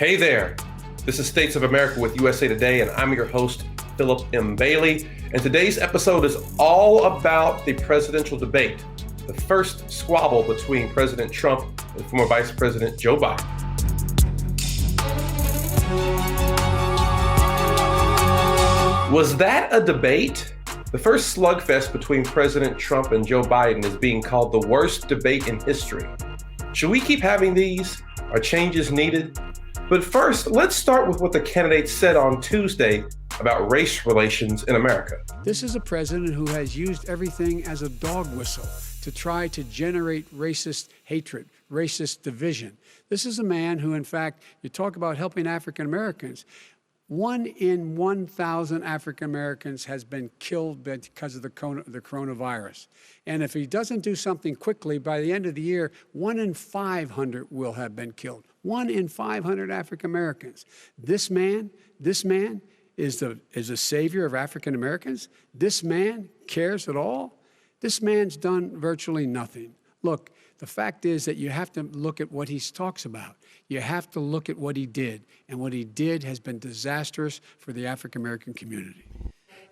Hey there, this is States of America with USA Today, and I'm your host, Phillip M. Bailey. And today's episode is all about the presidential debate, the first squabble between President Trump and former Vice President Joe Biden. Was that a debate? The first slugfest between President Trump and Joe Biden is being called the worst debate in history. Should we keep having these? Are changes needed? But first, let's start with what the candidates said on Tuesday about race relations in America. This is a president who has used everything as a dog whistle to try to generate racist hatred, racist division. This is a man who, in fact, you talk about helping African Americans. 1 in 1,000 African Americans has been killed because of the coronavirus. And if he doesn't do something quickly, by the end of the year, 1 in 500 will have been killed. 1 in 500 African Americans. This man is a savior of African Americans. This man cares at all. This man's done virtually nothing. Look, the fact is that you have to look at what he talks about. You have to look at what he did. And what he did has been disastrous for the African American community.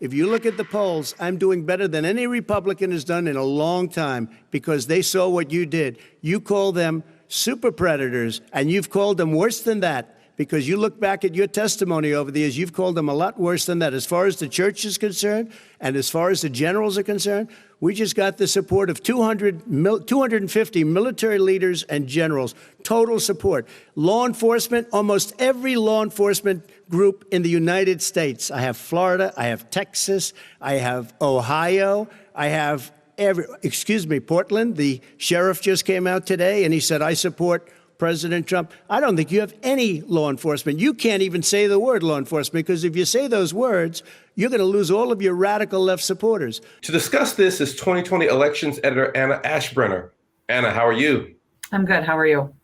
If you look at the polls, I'm doing better than any Republican has done in a long time because they saw what you did. You call them super predators, and you've called them worse than that. Because you look back at your testimony over the years, you've called them a lot worse than that. As far as the church is concerned, and as far as the generals are concerned, we just got the support of 250 military leaders and generals, total support. Law enforcement, almost every law enforcement group in the United States. I have Florida, I have Texas, I have Ohio, I have Portland. The sheriff just came out today and he said, I support President Trump. I don't think you have any law enforcement. You can't even say the word law enforcement, because if you say those words, you're going to lose all of your radical left supporters. To discuss this is 2020 elections editor Annah Aschbrenner. Anna, how are you? I'm good. How are you?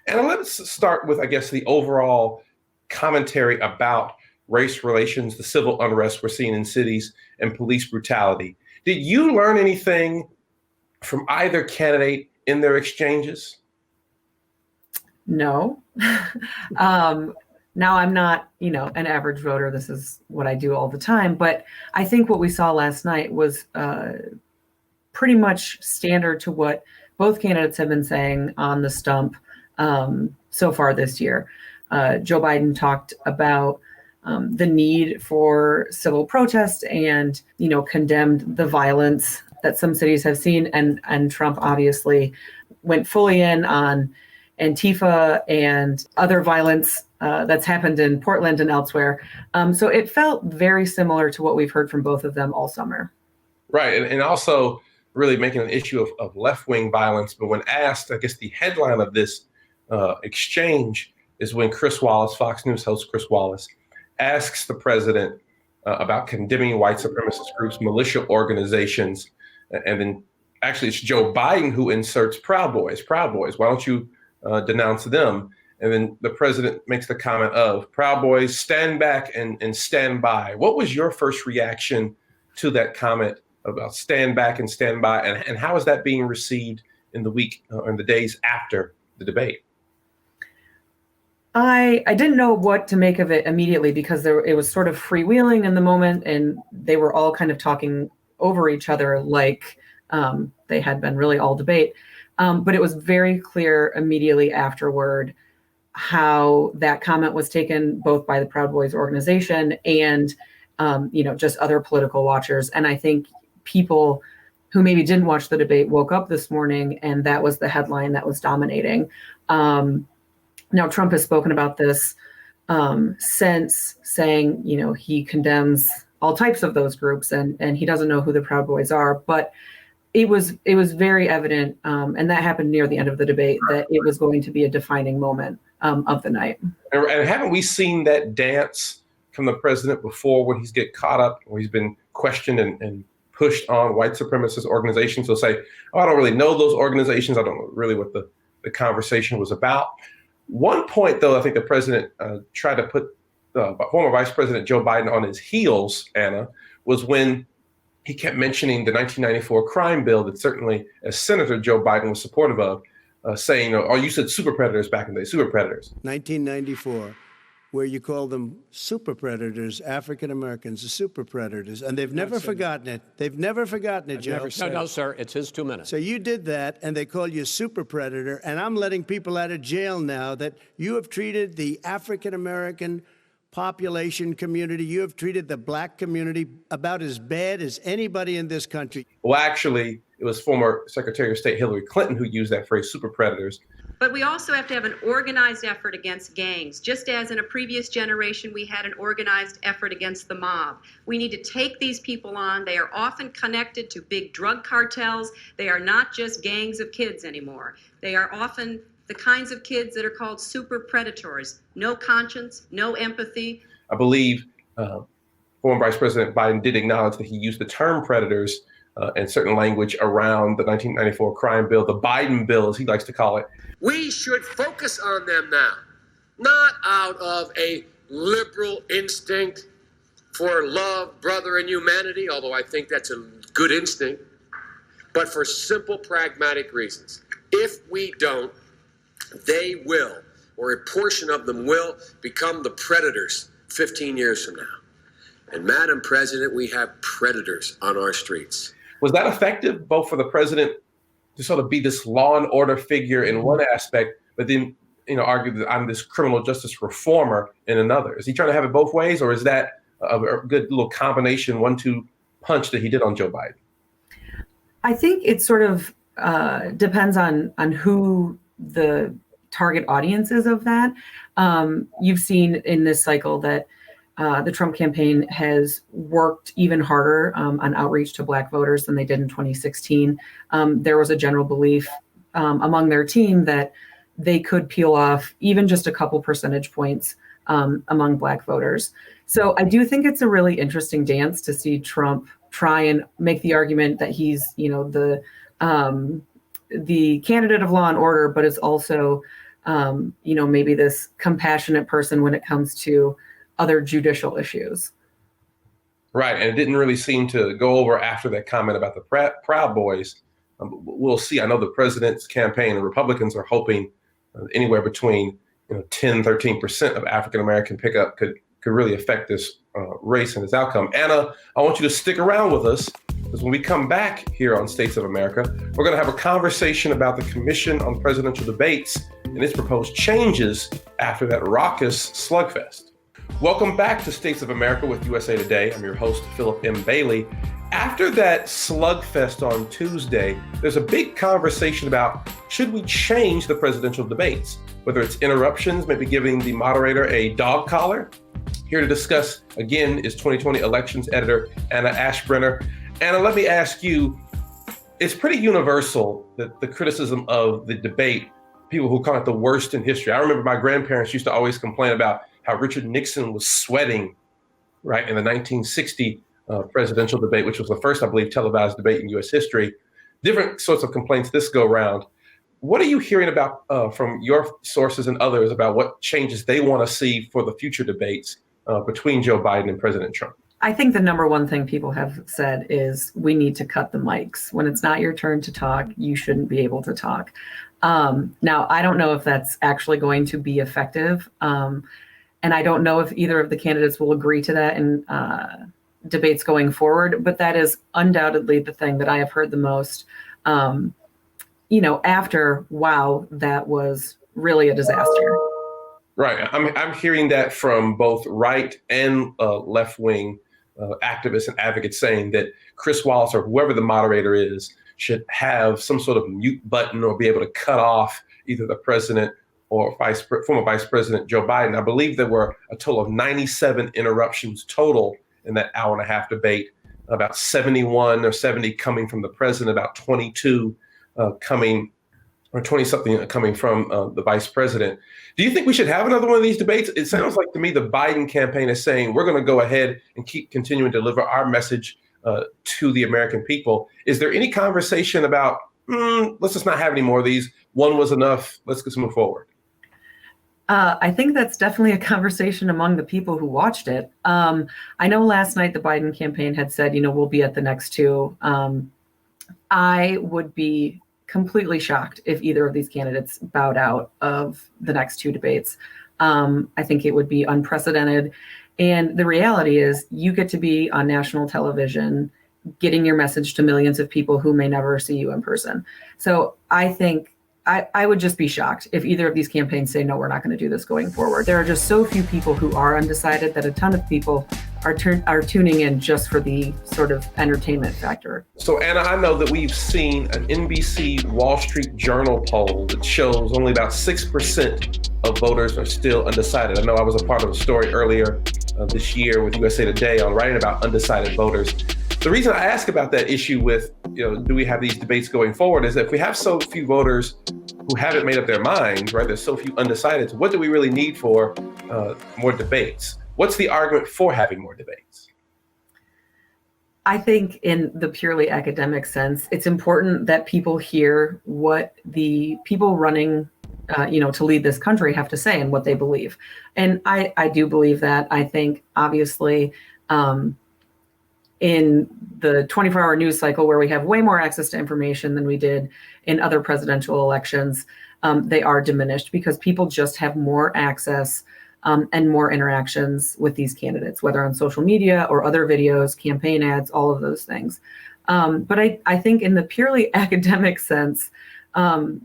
Anna, let's start with, I guess, the overall commentary about race relations, the civil unrest we're seeing in cities, and police brutality. Did you learn anything from either candidate in their exchanges? No. Now I'm not, an average voter. This is what I do all the time. But I think what we saw last night was pretty much standard to what both candidates have been saying on the stump so far this year. Joe Biden talked about the need for civil protest and, condemned the violence that some cities have seen. And Trump obviously went fully in on Antifa and other violence that's happened in Portland and elsewhere. So it felt very similar to what we've heard from both of them all summer. Right. And also really making an issue of left-wing violence. But when asked, I guess the headline of this exchange is when Chris Wallace, Fox News host Chris Wallace, asks the president about condemning white supremacist groups, militia organizations. And then actually it's Joe Biden who inserts Proud Boys. Why don't you denounce them? And then the president makes the comment of Proud Boys, stand back and stand by. What was your first reaction to that comment about stand back and stand by? And how is that being received in the week and the days after the debate? I didn't know what to make of it immediately because it was sort of freewheeling in the moment, and they were all kind of talking over each other like they had been really all debate. But it was very clear immediately afterward how that comment was taken both by the Proud Boys organization and, just other political watchers. And I think people who maybe didn't watch the debate woke up this morning and that was the headline that was dominating. Now, Trump has spoken about this since, saying, he condemns all types of those groups and he doesn't know who the Proud Boys are. But it was very evident, and that happened near the end of the debate, that it was going to be a defining moment of the night. And haven't we seen that dance from the president before when he's get caught up, where he's been questioned and pushed on white supremacist organizations? He'll say, oh, I don't really know those organizations. I don't know really what the conversation was about. One point, though, I think the president tried to put former Vice President Joe Biden on his heels, Anna, was when he kept mentioning the 1994 crime bill that certainly, as Senator Joe Biden was supportive of, saying, or you said super predators back in the day, super predators. 1994, where you call them super predators, African Americans are super predators, and they've never forgotten it. They've never forgotten it, Joe. No, sir, it's his 2 minutes. So you did that, and they call you a super predator, and I'm letting people out of jail now that you have treated the African American population community, you have treated the black community about as bad as anybody in this country. Well, actually, it was former Secretary of State Hillary Clinton who used that phrase, super predators. But we also have to have an organized effort against gangs. Just as in a previous generation, we had an organized effort against the mob. We need to take these people on. They are often connected to big drug cartels. They are not just gangs of kids anymore. They are often the kinds of kids that are called super predators. No conscience, no empathy. I believe former Vice President Biden did acknowledge that he used the term predators and certain language around the 1994 crime bill, the Biden bill, as he likes to call it. We should focus on them now, not out of a liberal instinct for love, brother, and humanity, although I think that's a good instinct, but for simple, pragmatic reasons. If we don't, they will, or a portion of them will, become the predators 15 years from now. And Madam President, we have predators on our streets. Was that effective, both for the president to sort of be this law and order figure in one aspect, but then, argue that I'm this criminal justice reformer in another? Is he trying to have it both ways, or is that a good little combination, 1-2 punch that he did on Joe Biden? I think it sort of depends on who the target audience is of that. You've seen in this cycle that the Trump campaign has worked even harder on outreach to Black voters than they did in 2016. There was a general belief among their team that they could peel off even just a couple percentage points among Black voters. So I do think it's a really interesting dance to see Trump try and make the argument that he's, the candidate of law and order, but is also, maybe this compassionate person when it comes to other judicial issues. Right, and it didn't really seem to go over after that comment about the Proud Boys. We'll see. I know the president's campaign and Republicans are hoping anywhere between 10-13% of African American pickup could really affect this race and its outcome. Anna, I want you to stick around with us, because when we come back here on States of America, we're going to have a conversation about the Commission on Presidential Debates and its proposed changes after that raucous slugfest. Welcome back to States of America with USA Today. I'm your host, Phillip M. Bailey. After that slugfest on Tuesday, there's a big conversation about should we change the presidential debates, whether it's interruptions, maybe giving the moderator a dog collar. Here to discuss, again, is 2020 elections editor Annah Aschbrenner. Anna, let me ask you, it's pretty universal that the criticism of the debate, people who call it the worst in history. I remember my grandparents used to always complain about how Richard Nixon was sweating, right, in the 1960 presidential debate, which was the first, I believe, televised debate in U.S. history. Different sorts of complaints this go round. What are you hearing about from your sources and others about what changes they want to see for the future debates between Joe Biden and President Trump? I think the number one thing people have said is we need to cut the mics. When it's not your turn to talk, you shouldn't be able to talk. Now, I don't know if that's actually going to be effective. And I don't know if either of the candidates will agree to that in debates going forward, but that is undoubtedly the thing that I have heard the most, after, wow, that was really a disaster. Right. I'm hearing that from both right and left-wing activists and advocates saying that Chris Wallace or whoever the moderator is should have some sort of mute button or be able to cut off either the president or former Vice President Joe Biden. I believe there were a total of 97 interruptions total in that hour-and-a-half debate, about 71 or 70 coming from the president, about 22 coming, or 20-something coming from the vice president. Do you think we should have another one of these debates? It sounds like to me the Biden campaign is saying we're going to go ahead and keep continuing to deliver our message to the American people. Is there any conversation about, let's just not have any more of these, one was enough, let's just move forward? I think that's definitely a conversation among the people who watched it. I know last night the Biden campaign had said, we'll be at the next two. I would be completely shocked if either of these candidates bowed out of the next two debates. I think it would be unprecedented. And the reality is you get to be on national television, getting your message to millions of people who may never see you in person. So I think I would just be shocked if either of these campaigns say, no, we're not going to do this going forward. There are just so few people who are undecided that a ton of people are tuning in just for the sort of entertainment factor. So Anna, I know that we've seen an NBC Wall Street Journal poll that shows only about 6% of voters are still undecided. I know I was a part of a story earlier this year with USA Today on writing about undecided voters. The reason I ask about that issue with, do we have these debates going forward is that if we have so few voters who haven't made up their minds, right? There's so few undecideds. What do we really need for more debates? What's the argument for having more debates? I think in the purely academic sense, it's important that people hear what the people running to lead this country have to say and what they believe. And I do believe that. I think obviously in the 24-hour news cycle where we have way more access to information than we did in other presidential elections, they are diminished because people just have more access and more interactions with these candidates, whether on social media or other videos, campaign ads, all of those things. But I think in the purely academic sense,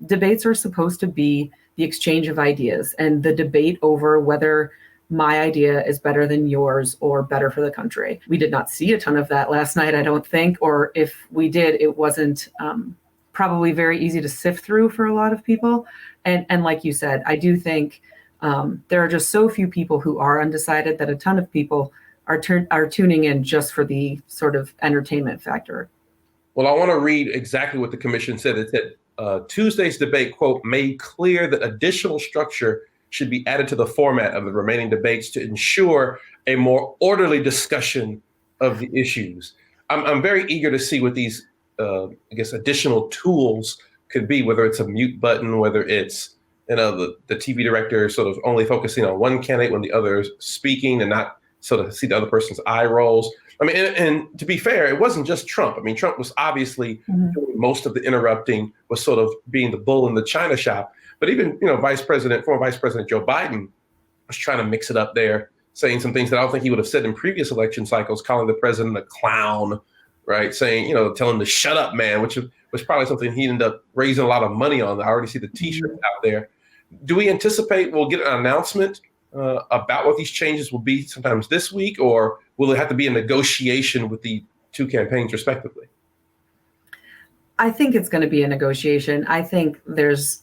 debates are supposed to be the exchange of ideas and the debate over whether my idea is better than yours or better for the country. We did not see a ton of that last night, I don't think, or if we did, it wasn't probably very easy to sift through for a lot of people. And like you said, I do think there are just so few people who are undecided that a ton of people are tuning in just for the sort of entertainment factor. Well, I want to read exactly what the commission said. It said Tuesday's debate, quote, made clear that additional structure should be added to the format of the remaining debates to ensure a more orderly discussion of the issues. I'm very eager to see what these, additional tools could be, whether it's a mute button, whether it's, the TV director sort of only focusing on one candidate when the other is speaking and not sort of see the other person's eye rolls. I mean, and to be fair, it wasn't just Trump. I mean, Trump was obviously doing most of the interrupting, was sort of being the bull in the china shop. But even, former Vice President Joe Biden was trying to mix it up there, saying some things that I don't think he would have said in previous election cycles, calling the president a clown, right? Saying, telling him to shut up, man, which was probably something he ended up raising a lot of money on. I already see the T-shirts out there. Do we anticipate we'll get an announcement about what these changes will be sometimes this week, or will it have to be a negotiation with the two campaigns respectively? I think it's going to be a negotiation. I think there's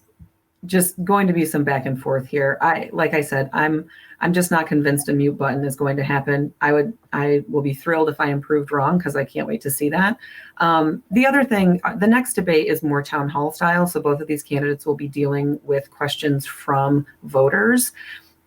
just going to be some back and forth here. Like I said, I'm just not convinced a mute button is going to happen. I will be thrilled if I am proved wrong because I can't wait to see that. The other thing, the next debate is more town hall style. So both of these candidates will be dealing with questions from voters.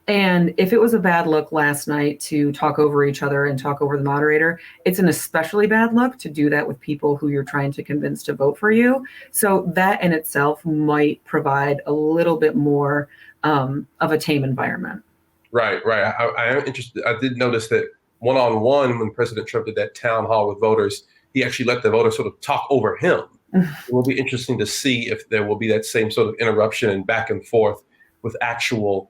And if it was a bad look last night to talk over each other and talk over the moderator, it's an especially bad look to do that with people who you're trying to convince to vote for you. So that in itself might provide a little bit more of a tame environment. Right. I am interested. I did notice that one-on-one when President Trump did that town hall with voters, he actually let the voters sort of talk over him. It will be interesting to see if there will be that same sort of interruption and back and forth with actual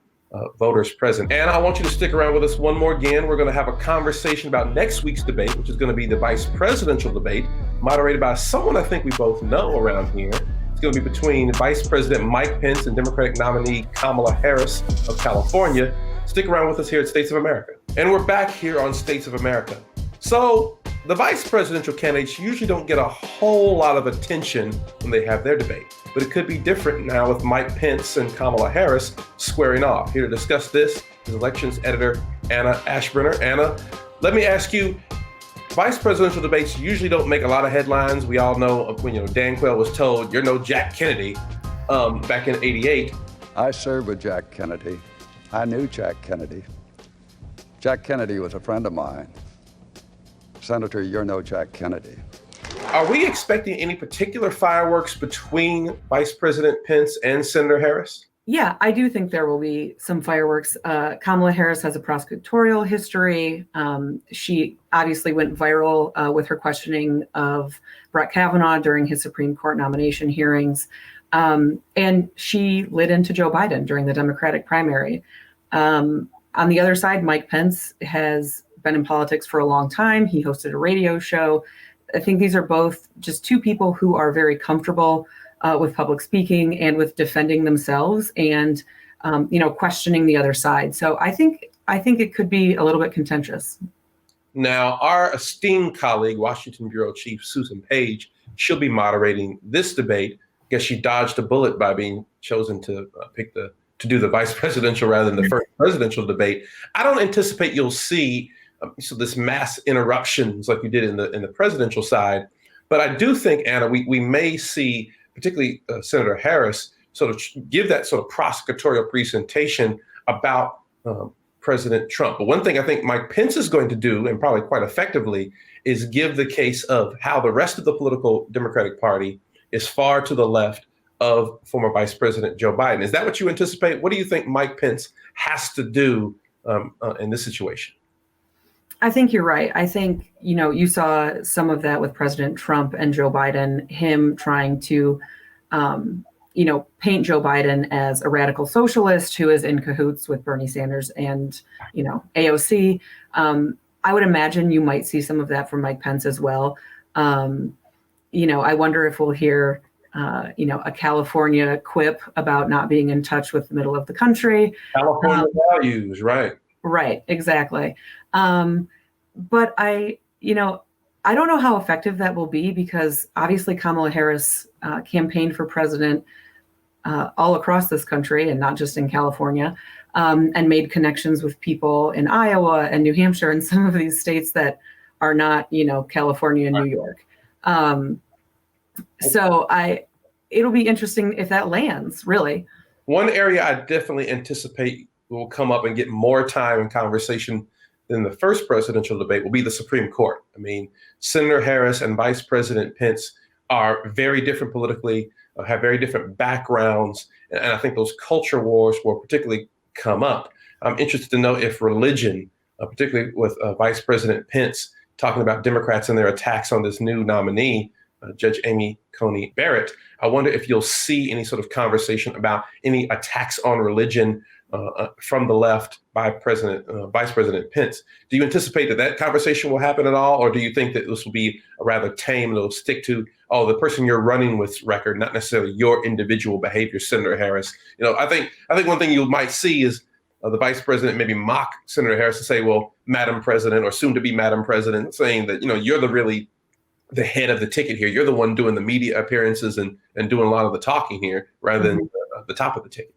voters present. Anna, I want you to stick around with us one more again. We're going to have a conversation about next week's debate, which is going to be the vice presidential debate, moderated by someone I think we both know around here. It's going to be between Vice President Mike Pence and Democratic nominee Kamala Harris of California. Stick around with us here at States of America. And we're back here on States of America. So the vice presidential candidates usually don't get a whole lot of attention when they have their debate. But it could be different now with Mike Pence and Kamala Harris squaring off. Here to discuss this is elections editor Annah Aschbrenner. Anna, let me ask you, vice presidential debates usually don't make a lot of headlines. We all know when Dan Quayle was told, "You're no Jack Kennedy," back in '88. I served with Jack Kennedy. I knew Jack Kennedy. Jack Kennedy was a friend of mine. Senator, you're no Jack Kennedy. Are we expecting any particular fireworks between Vice President Pence and Senator Harris? Yeah, I do think there will be some fireworks. Kamala Harris has a prosecutorial history. She obviously went viral with her questioning of Brett Kavanaugh during his Supreme Court nomination hearings. And she lit into Joe Biden during the Democratic primary. On the other side, Mike Pence has been in politics for a long time. He hosted a radio show. I think these are both just two people who are very comfortable with public speaking and with defending themselves and, questioning the other side. So I think it could be a little bit contentious. Now, our esteemed colleague, Washington Bureau Chief Susan Page, she'll be moderating this debate. I guess she dodged a bullet by being chosen to do the vice presidential rather than the first presidential debate. I don't anticipate you'll see this mass interruptions like you did in the presidential side, but I do think, Anna, we may see, particularly Senator Harris, sort of give that sort of prosecutorial presentation about President Trump. But one thing I think Mike Pence is going to do, and probably quite effectively, is give the case of how the rest of the political Democratic Party is far to the left of former Vice President Joe Biden. Is that what you anticipate? What do you think Mike Pence has to do in this situation? I think you're right. I think, you saw some of that with President Trump and Joe Biden, him trying to, paint Joe Biden as a radical socialist who is in cahoots with Bernie Sanders and, AOC. I would imagine you might see some of that from Mike Pence as well. I wonder if we'll hear, a California quip about not being in touch with the middle of the country. California values, right? Right, exactly. But I don't know how effective that will be because obviously Kamala Harris campaigned for president all across this country and not just in California, and made connections with people in Iowa and New Hampshire and some of these states that are not, California and New York. So it'll be interesting if that lands, really. One area I definitely anticipate will come up and get more time and conversation than the first presidential debate will be the Supreme Court. I mean, Senator Harris and Vice President Pence are very different politically, have very different backgrounds, and I think those culture wars will particularly come up. I'm interested to know if religion, particularly with Vice President Pence talking about Democrats and their attacks on this new nominee, Judge Amy Coney Barrett, I wonder if you'll see any sort of conversation about any attacks on religion from the left by Vice President Pence. Do you anticipate that conversation will happen at all, or do you think that this will be a rather tame, it'll stick to, the person you're running with record, not necessarily your individual behavior, Senator Harris? I think one thing you might see is the Vice President maybe mock Senator Harris to say, well, Madam President, or soon to be Madam President, saying that, you're the head of the ticket here. You're the one doing the media appearances and doing a lot of the talking here rather than the top of the ticket.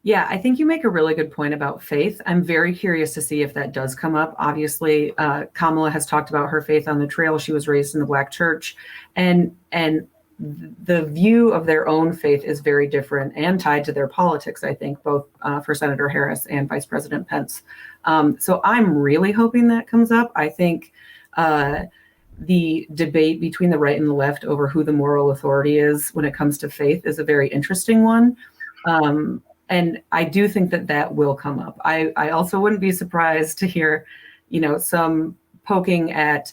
Yeah, I think you make a really good point about faith. I'm very curious to see if that does come up. Obviously, Kamala has talked about her faith on the trail. She was raised in the Black church, and the view of their own faith is very different and tied to their politics, I think, both for Senator Harris and Vice President Pence. So I'm really hoping that comes up. I think the debate between the right and the left over who the moral authority is when it comes to faith is a very interesting one. And I do think that will come up. I also wouldn't be surprised to hear, some poking at,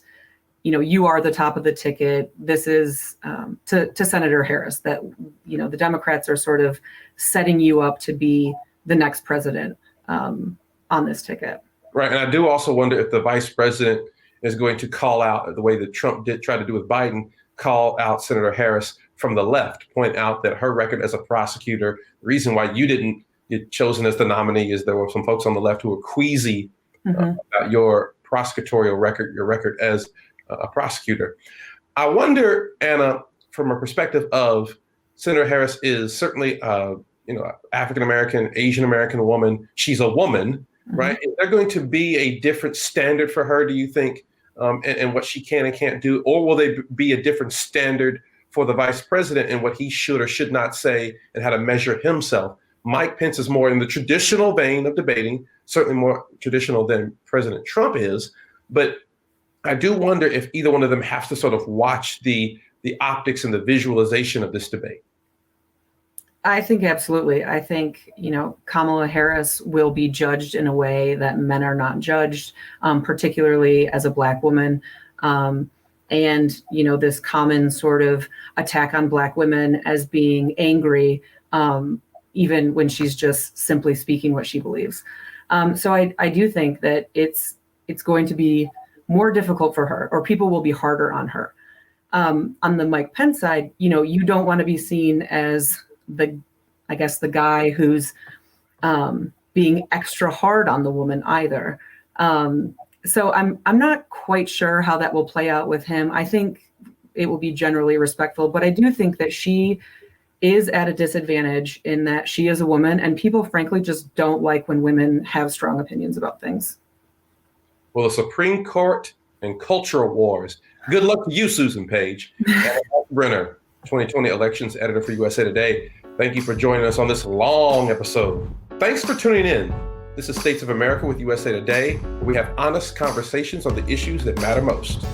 you are the top of the ticket. This is to Senator Harris that, the Democrats are sort of setting you up to be the next president on this ticket. Right. And I do also wonder if the vice president is going to call out the way that Trump did try to do with Biden, call out Senator Harris from the left, point out that her record as a prosecutor, the reason why you didn't get chosen as the nominee is there were some folks on the left who were queasy about your prosecutorial record, your record as a prosecutor. I wonder, Anna, from a perspective of Senator Harris is certainly, African-American, Asian-American woman. She's a woman, right? Is there going to be a different standard for her, do you think, and what she can and can't do? Or will there be a different standard for the vice president and what he should or should not say and how to measure himself? Mike Pence is more in the traditional vein of debating, certainly more traditional than President Trump is. But I do wonder if either one of them has to sort of watch the optics and the visualization of this debate. I think absolutely. I think, Kamala Harris will be judged in a way that men are not judged, particularly as a Black woman. And, this common sort of attack on Black women as being angry, even when she's just simply speaking what she believes. So I do think that it's going to be more difficult for her, or people will be harder on her. On the Mike Pence side, you don't want to be seen as the guy who's being extra hard on the woman either. So I'm not quite sure how that will play out with him. I think it will be generally respectful, but I do think that she is at a disadvantage in that she is a woman, and people frankly just don't like when women have strong opinions about things. Well, the Supreme Court and cultural wars. Good luck to you, Susan Page. Annah Aschbrenner, 2020 elections editor for USA Today. Thank you for joining us on this long episode. Thanks for tuning in. This is States of America with USA Today. We have honest conversations on the issues that matter most.